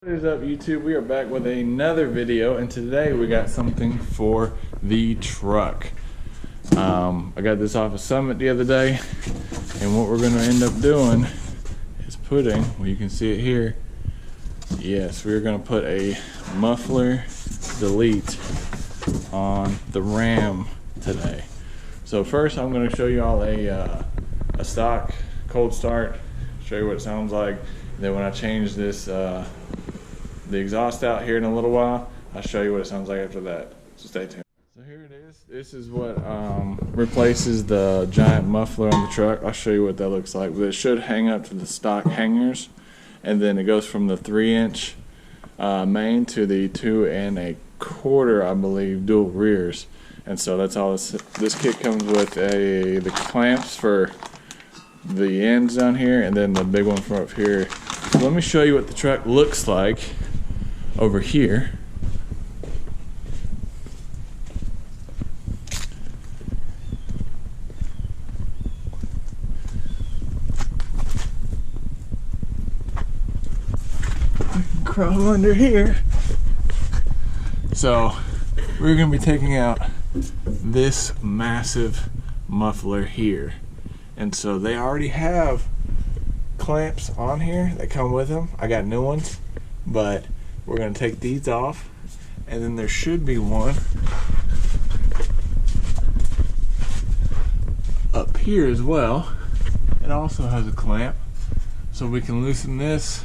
What is up, YouTube? We are back with another video, and today we got something for the truck. I got this off of Summit the other day, and what we're going to end up doing is putting, well, you can see it here. Yes, we're going to put a muffler delete on the Ram today. So first, I'm going to show you all a stock cold start, show you what it sounds like. And then when I change this the exhaust out here in a little while, I'll show you what it sounds like after that. So stay tuned. So here it is. This is what replaces the giant muffler on the truck. I'll show you what that looks like. But it should hang up to the stock hangers, and then it goes from the 3-inch main to the 2 1/4, I believe, dual rears. And so that's all this kit comes with. The clamps for the ends down here, and then the big one from up here. So let me show you what the truck looks like over here. I can crawl under here. So we're going to be taking out this massive muffler here. And so they already have clamps on here that come with them. I got new ones, but we're going to take these off, and then there should be one up here as well. It also has a clamp, so we can loosen this,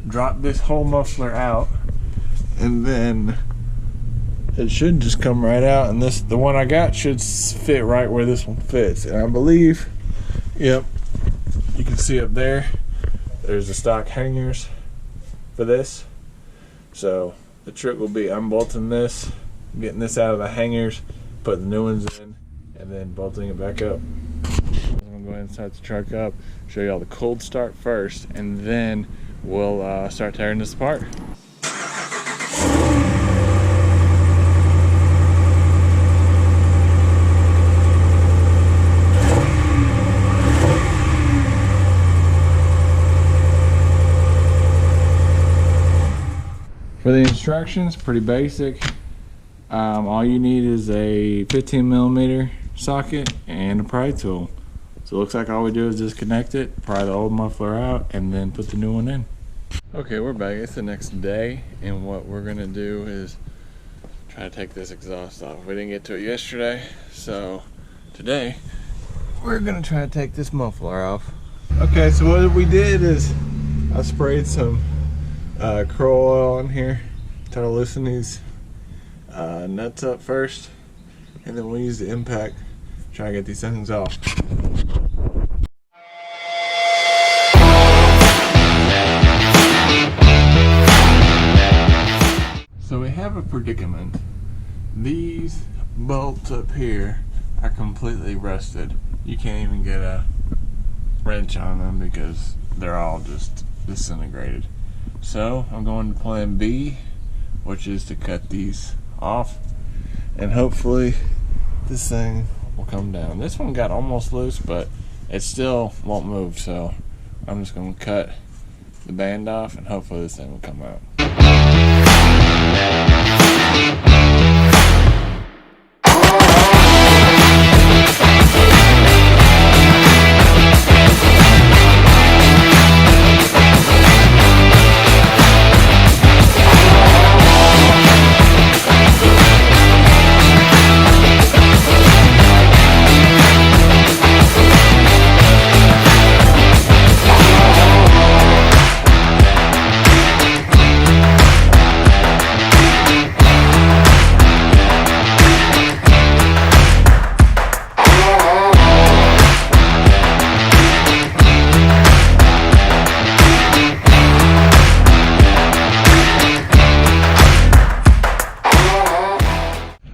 drop this whole muffler out, and then it should just come right out. And the one I got should fit right where this one fits. And I believe, yep, you can see up there, there's the stock hangers for this. So the trick will be unbolting this, getting this out of the hangers, putting the new ones in, and then bolting it back up. I'm gonna go ahead and start the truck up, show you all the cold start first, and then we'll start tearing this apart. For the instructions, pretty basic. All you need is a 15mm socket and a pry tool. So it looks like all we do is disconnect it, pry the old muffler out, and then put the new one in. Okay, we're back. It's the next day, and what we're gonna do is try to take this exhaust off. We didn't get to it yesterday, so today we're gonna try to take this muffler off. Okay, so what we did is I sprayed some Crow oil in here, try to loosen these nuts up first, and then we'll use the impact, try to get these things off. So we have a predicament. These bolts up here are completely rusted. You can't even get a wrench on them because they're all just disintegrated. So I'm going to plan B, which is to cut these off, and hopefully this thing will come down. This one got almost loose, but it still won't move, so I'm just going to cut the band off, and hopefully this thing will come out.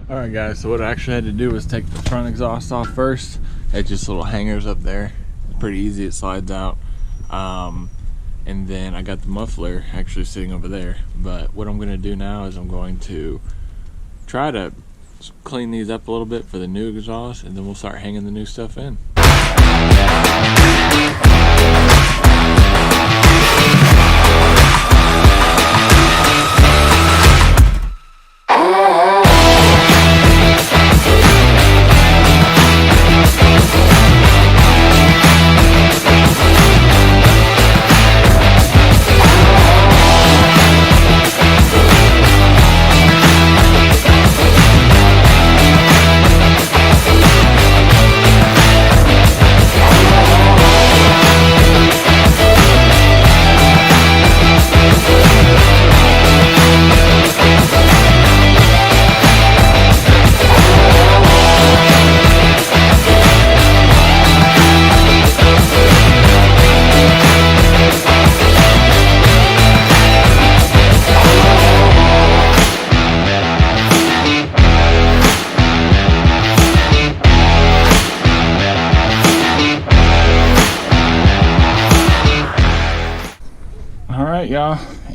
Alright guys, so what I actually had to do was take the front exhaust off first. It's just little hangers up there. It's pretty easy, it slides out. And then I got the muffler actually sitting over there. But what I'm going to do now is I'm going to try to clean these up a little bit for the new exhaust, and then we'll start hanging the new stuff in.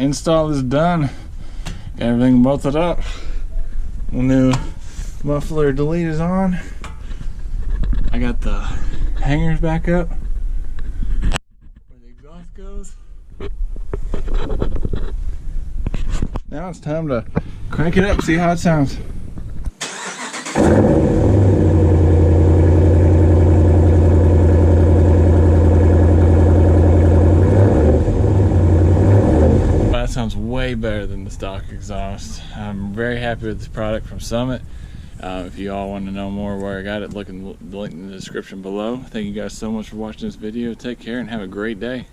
install is done. Got everything bolted up. The new muffler delete is on. I got the hangers back up where the exhaust goes. Now it's time to crank it up, see how it sounds. That sounds way better than the stock exhaust. I'm very happy with this product from Summit. If you all want to know more where I got it, look in the link in the description below. Thank you guys so much for watching this video. Take care and have a great day.